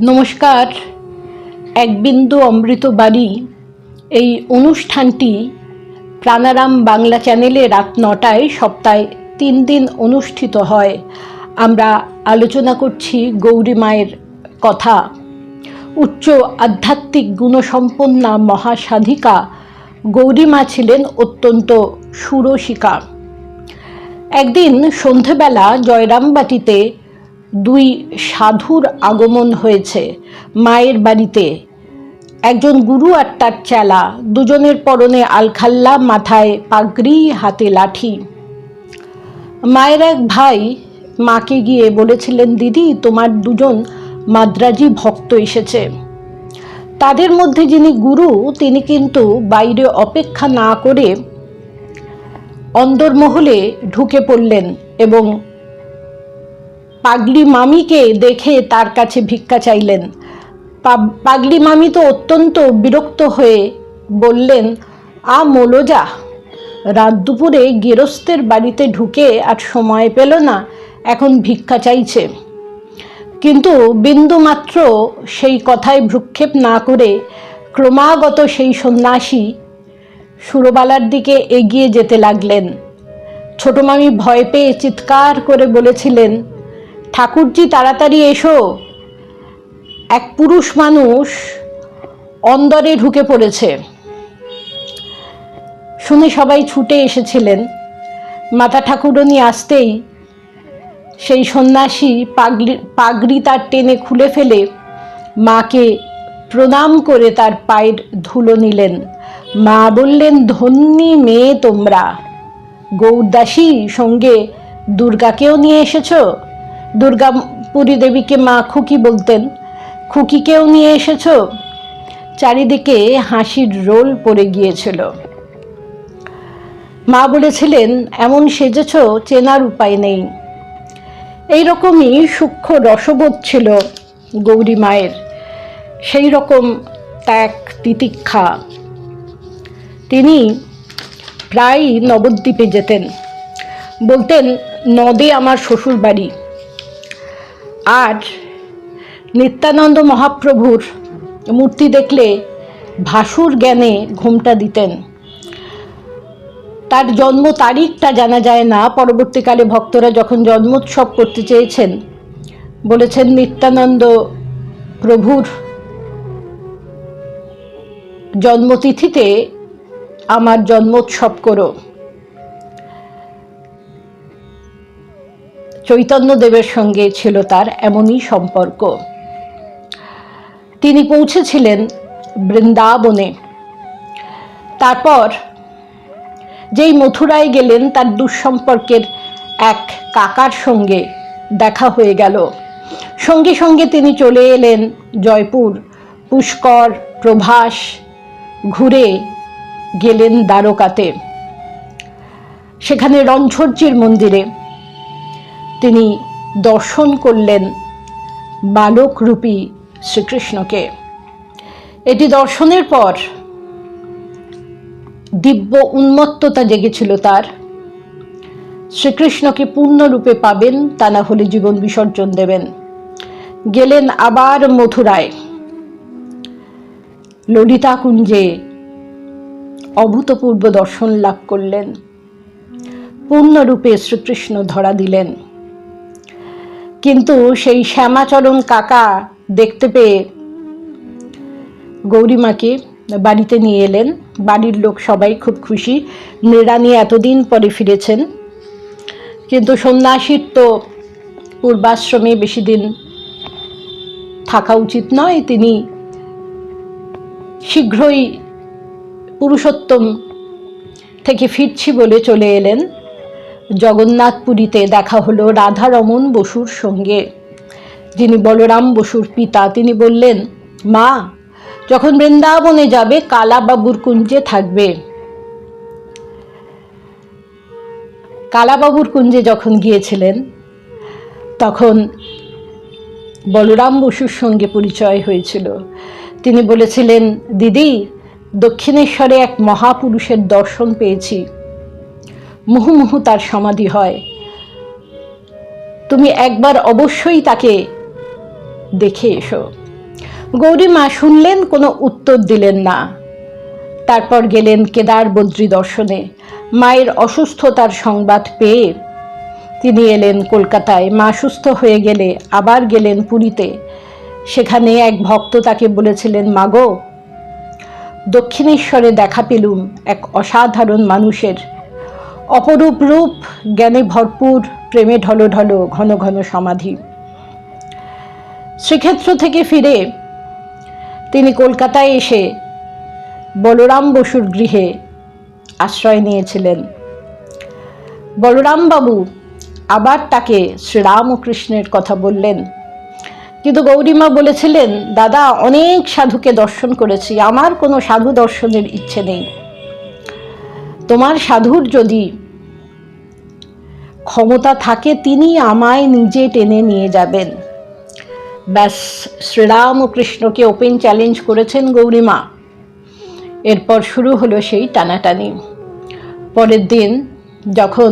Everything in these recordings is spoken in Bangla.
নমস্কার। এক বিন্দু অমৃত বাড়ি এই অনুষ্ঠানটি প্রাণারাম বাংলা চ্যানেলে রাত 9টায় সপ্তাহে 3 দিন অনুষ্ঠিত হয়। আমরা আলোচনা করছি গৌরী মায়ের কথা। উচ্চ আধ্যাত্মিক গুণসম্পন্না মহাসাধিকা গৌরী মা ছিলেন অত্যন্ত সুরসিকা। একদিন সন্ধেবেলা জয়রামবাটিতে 2 সাধুর আগমন হয়েছে মায়ের বাড়িতে। একজন গুরু আর তার চেলা, দুজনের পরনে আলখাল্লা, মাথায় পাগড়ি, হাতে লাঠি। মায়ের এক ভাই মাকে গিয়ে বলেছিলেন, দিদি তোমার 2জন মাদ্রাজি ভক্ত এসেছে। তাদের মধ্যে যিনি গুরু তিনি কিন্তু বাইরে অপেক্ষা না করে অন্দরমহলে ঢুকে পড়লেন এবং পাগলি মামিকে দেখে তার কাছে ভিক্ষা চাইলেন। পাগলি মামি তো অত্যন্ত বিরক্ত হয়ে বললেন, মোলোজা, রাত দুপুরে গেরস্তের বাড়িতে ঢুকে আর সময় পেল না, এখন ভিক্ষা চাইছে। কিন্তু বিন্দুমাত্র সেই কথায় ভ্রুক্ষেপ না করে ক্রমাগত সেই সন্ন্যাসী সুরবালার দিকে এগিয়ে যেতে লাগলেন। ছোট মামি ভয় পেয়ে চিৎকার করে বলেছিলেন, ঠাকুরজি তাড়াতাড়ি এসো, এক পুরুষ মানুষ অন্দরে ঢুকে পড়েছে। শুনে সবাই ছুটে এসেছিলেন। মাতা ঠাকুরনী আসতেই সেই সন্ন্যাসী পাগড়ি তার টেনে খুলে ফেলে মাকে প্রণাম করে তার পায়ের ধুলো নিলেন। মা বললেন, ধন্যী মেয়ে তোমরা, গৌরদাসী সঙ্গে দুর্গাকেও নিয়ে এসেছো। দুর্গাপুরী দেবীকে মা খুকি বলতেন। খুকিকেও নিয়ে এসেছো। চারিদিকে হাসির রোল পড়ে গিয়েছিল। মা বলেছিলেন, এমন সেজেছ চেনার উপায় নেই। এইরকমই সূক্ষ্ম রসবোধ ছিল গৌরী মায়ের, সেই রকম ত্যাগ তিতিক্ষা। তিনি প্রায় নবদ্বীপে যেতেন। বলতেন, নদে আমার শ্বশুর বাড়ি। আর নিত্যানন্দ মহাপ্রভুর মূর্তি দেখলে ভাসুর জ্ঞানে ঘোমটা দিতেন। তার জন্ম তারিখটা জানা যায় না। পরবর্তীকালে ভক্তরা যখন জন্মোৎসব করতে চেয়েছেন, বলেছেন নিত্যানন্দ প্রভুর জন্মতিথিতে আমার জন্মোৎসব করো। চৈতন্যদেবের সঙ্গে ছিল তার এমনই সম্পর্ক। তিনি পৌঁছেছিলেন বৃন্দাবনে। তারপর যেই মথুরায় গেলেন, তার দুঃসম্পর্কের এক কাকার সঙ্গে দেখা হয়ে গেল। সঙ্গে সঙ্গে তিনি চলে এলেন জয়পুর, পুষ্কর, প্রভাস ঘুরে গেলেন দ্বারকাতে। সেখানে রণছড়জির মন্দিরে তিনি দর্শন করলেন বালকরূপী শ্রীকৃষ্ণকে। এটি দর্শনের পর দিব্য উন্মত্ততা জেগেছিল তার। শ্রীকৃষ্ণকে পূর্ণরূপে পাবেন, তা না হলে জীবন বিসর্জন দেবেন। গেলেন আবার মথুরায়। ললিতা কুঞ্জে অভূতপূর্ব দর্শন লাভ করলেন। পূর্ণরূপে শ্রীকৃষ্ণ ধরা দিলেন। কিন্তু সেই শ্যামাচরণ কাকা দেখতে পেয়ে গৌরী মাকে বাড়িতে নিয়ে এলেন। বাড়ির লোক সবাই খুব খুশি, নৃরানী এতদিন পরে ফিরেছেন। কিন্তু সন্ন্যাসীর তো পূর্বাশ্রমে বেশি দিন থাকা উচিত নয়। তিনি শীঘ্রই পুরুষোত্তম থেকে ফিরছি বলে চলে এলেন। জগন্নাথপুরীতে দেখা হলো রাধারমণ বসুর সঙ্গে, যিনি বলরাম বসুর পিতা। তিনি বললেন, মা, যখন বৃন্দাবনে যাবে কালাবাবুর কুঞ্জে থাকবে। কালাবাবুর কুঞ্জে যখন গিয়েছিলেন, তখন বলরাম বসুর সঙ্গে পরিচয় হয়েছিল। তিনি বলেছিলেন, দিদি, দক্ষিণেশ্বরে এক মহাপুরুষের দর্শন পেয়েছি। মুহুর্মুহু তার সমাধি হয়। তুমি একবার অবশ্যই তাকে দেখে এসো। গৌরীমা শুনলেন, কোনো উত্তর দিলেন না। তারপর গেলেন কেদার বদ্রী দর্শনে। মায়ের অসুস্থতার সংবাদ পেয়ে তিনি এলেন কলকাতায়। মা সুস্থ হয়ে গেলে আবার গেলেন পুরীতে। সেখানে এক ভক্ত তাকে বলেছিলেন, মাগো, দক্ষিণেশ্বরে দেখা পেলুম এক অসাধারণ মানুষের, অপরূপ রূপ, জ্ঞানে ভরপুর, প্রেমে ঢলঢল, ঘন ঘন সমাধি। শ্রীক্ষেত্র থেকে ফিরে তিনি কলকাতায় এসে বলরাম বসুর গৃহে আশ্রয় নিয়েছিলেন। বলরামবাবু আবার তাকে শ্রীরামকৃষ্ণের কথা বললেন, কিন্তু গৌরীমা বলেছিলেন, দাদা, অনেক সাধুকে দর্শন করেছি, আমার কোনো সাধু দর্শনের ইচ্ছে নেই। তোমার সাধুর যদি ক্ষমতা থাকে তিনি আমায় নিজে টেনে নিয়ে যাবেন। ব্যাস, শ্রীরামকৃষ্ণকে ওপেন চ্যালেঞ্জ করেছেন গৌরীমা। এরপর শুরু হলো সেই টানাটানি। পরের দিন যখন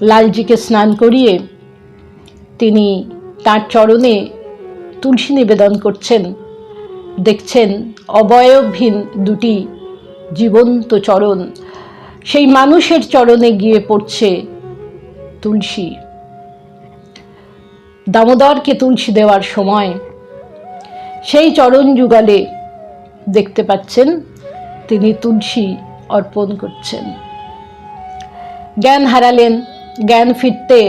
লালজিকে স্নান করিয়ে তিনি তাঁর চরণে তুলসী নিবেদন করছেন, দেখছেন অবয়বহীন দুটি জীবন্ত চরণ, সেই মানুষের চরণে গিয়ে পড়ছে তুলসী। দামোদরকে তুলসী দেওয়ার সময় সেই চরণ যুগলে দেখতে পাচ্ছেন তিনি তুলসী অর্পণ করছেন। জ্ঞান হারালেন। জ্ঞান ফিরতে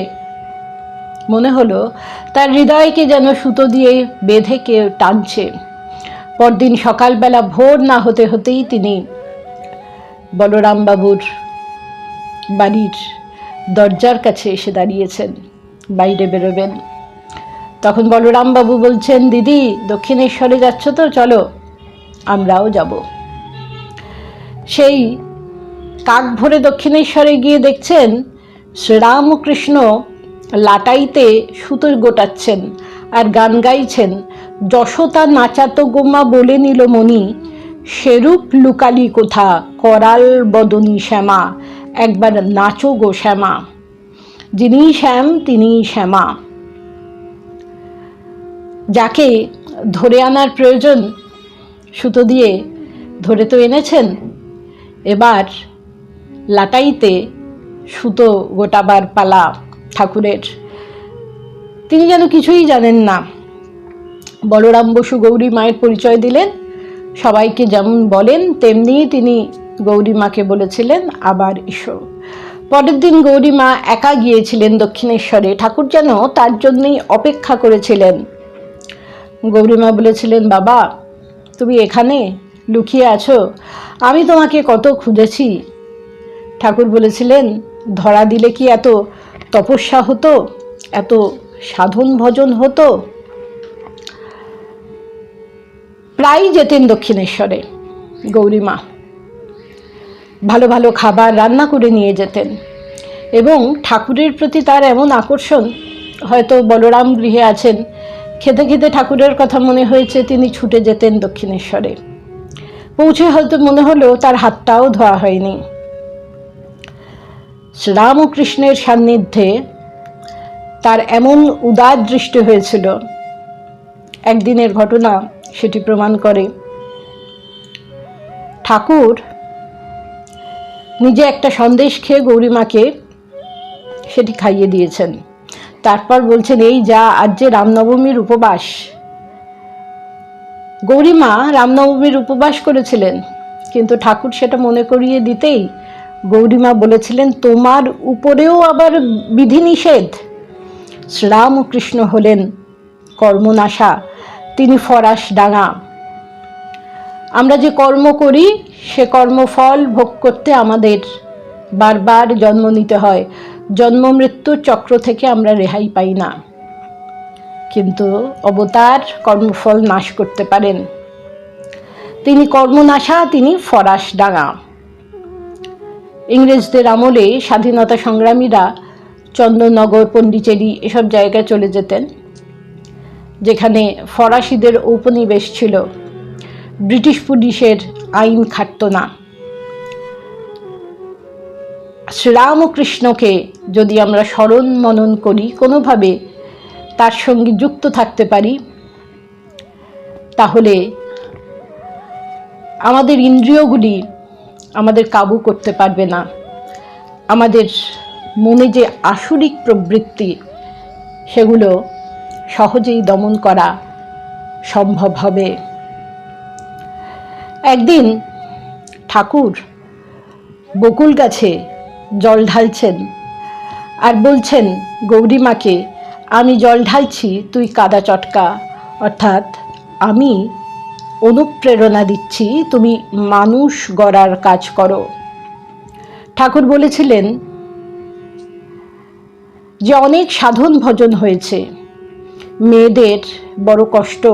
মনে হলো তার হৃদয়কে যেন সুতো দিয়ে বেঁধে কেউ টানছে। পরদিন সকালবেলা ভোর না হতে হতেই তিনি বলরামবাবুর বাড়ির দরজার কাছে এসে দাঁড়িয়েছেন, বাইরে বেরোবেন। তখন বলরামবাবু বলছেন, দিদি, দক্ষিণেশ্বরে যাচ্ছ তো, চলো, আমরাও যাব। সেই কাক ভরে দক্ষিণেশ্বরে গিয়ে দেখছেন শ্রীরামকৃষ্ণ লাটাইতে সুতো গোটাচ্ছেন আর গান গাইছেন, যশোতা নাচাতো গোমা বলে নিল মনি, সেরূপ লুকালি কোথা করাল বদনী শ্যামা, একবার নাচো গো শ্যামা। যিনি শ্যাম তিনিই শ্যামা। যাকে ধরে আনার প্রয়োজন সুতো দিয়ে ধরে তো এনেছেন, এবার লাটাইতে সুতো গোটাবার পালা ঠাকুরের। তিনি যেন কিছুই জানেন না। বলরাম বসু গৌরী মায়ের পরিচয় দিলেন। সবাইকে যেমন বলেন তেমনি তিনি গৌরীমাকে বলেছিলেন, আবার এসো। পরের দিন গৌরীমা একা গিয়েছিলেন দক্ষিণেশ্বরে। ঠাকুর যেন তার জন্যই অপেক্ষা করেছিলেন। গৌরীমা বলেছিলেন, বাবা, তুমি এখানে লুকিয়ে আছো, আমি তোমাকে কত খুঁজেছি। ঠাকুর বলেছিলেন, ধরা দিলে কি এত তপস্যা হতো, এত সাধন ভজন হতো? প্রায় যেতেন দক্ষিণেশ্বরে গৌরীমা। ভালো ভালো খাবার রান্না করে নিয়ে যেতেন এবং ঠাকুরের প্রতি তার এমন আকর্ষণ, হয়তো বলরাম গৃহে আছেন, খেতে খেতে ঠাকুরের কথা মনে হয়েছে, তিনি ছুটে যেতেন দক্ষিণেশ্বরে। পৌঁছে হয়তো মনে হলো তার হাতটাও ধোয়া হয়নি। শ্রীরামকৃষ্ণের সান্নিধ্যে তার এমন উদার দৃষ্টি হয়েছিল, একদিনের ঘটনা সেটি প্রমাণ করে। ঠাকুর নিজে একটা সন্দেশ খেয়ে গৌরীমাকে সেটি খাইয়ে দিয়েছেন। তারপর বলছেন, এই যা, আজ যে রামনবমীর উপবাস। গৌরীমা রামনবমীর উপবাস করেছিলেন, কিন্তু ঠাকুর সেটা মনে করিয়ে দিতেই গৌরীমা বলেছিলেন, তোমার উপরেও আবার বিধিনিষেধ। শ্রীরামকৃষ্ণ হলেন কর্মনাশা, তিনি ফরাস ডাঙা। আমরা যে কর্ম করি সে কর্মফল ভোগ করতে আমাদের বারবার জন্ম নিতে হয়। জন্ম মৃত্যুর চক্র থেকে আমরা রেহাই পাই না, কিন্তু অবতার কর্মফল নাশ করতে পারেন। তিনি কর্মনাশা, তিনি ফরাস ডাঙা। ইংরেজদের আমলে স্বাধীনতা সংগ্রামীরা চন্দননগর, পন্ডিচেরি এসব জায়গায় চলে যেতেন, যেখানে ফরাসিদের ঔপনিবেশ ছিল। ব্রিটিশ পুলিশের আইন খাটত না। শ্রীরামকৃষ্ণকে যদি আমরা স্মরণ মনন করি, কোনোভাবে তার সঙ্গে যুক্ত থাকতে পারি, তাহলে আমাদের ইন্দ্রিয়গুলি আমাদের কাবু করতে পারবে না। আমাদের মনে যে আসরিক প্রবৃত্তি, সেগুলো সহজেই দমন করা সম্ভব হবে। একদিন ঠাকুর বকুল গাছে জল ঢালছেন আর বলছেন গৌরীমাকে, আমি জল ঢালছি, তুই কাদা চটকা। অর্থাৎ আমি অনুপ্রেরণা দিচ্ছি, তুমি মানুষ গড়ার কাজ করো। ঠাকুর বলেছিলেন যে অনেক সাধন ভজন হয়েছে, মেয়েদের বড় কষ্ট,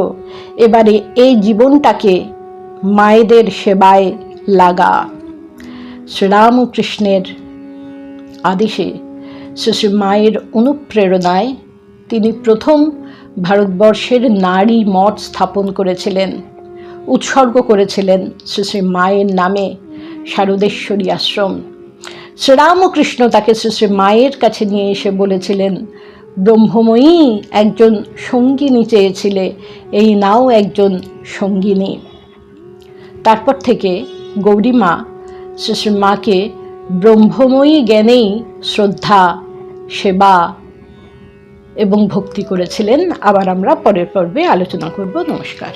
এবারে এই জীবনটাকে মায়েদের সেবায় লাগা। শ্রীরামকৃষ্ণের আদেশে, শ্রী মায়ের অনুপ্রেরণায় তিনি প্রথম ভারতবর্ষের নারী মঠ স্থাপন করেছিলেন, উৎসর্গ করেছিলেন শ্রী মায়ের নামে শারদেশ্বরী আশ্রম। শ্রীরামকৃষ্ণ তাকে শ্রী মায়ের কাছে নিয়ে এসে বলেছিলেন, ব্রহ্মময়ী একজন সঙ্গিনী চেয়েছিলে, এই নাও একজন সঙ্গিনী। তারপর থেকে গৌরীমা শ্রী মাকে ব্রহ্মময়ী জ্ঞানেই শ্রদ্ধা, সেবা এবং ভক্তি করেছিলেন। আবার আমরা পরের পর্বে আলোচনা করব। নমস্কার।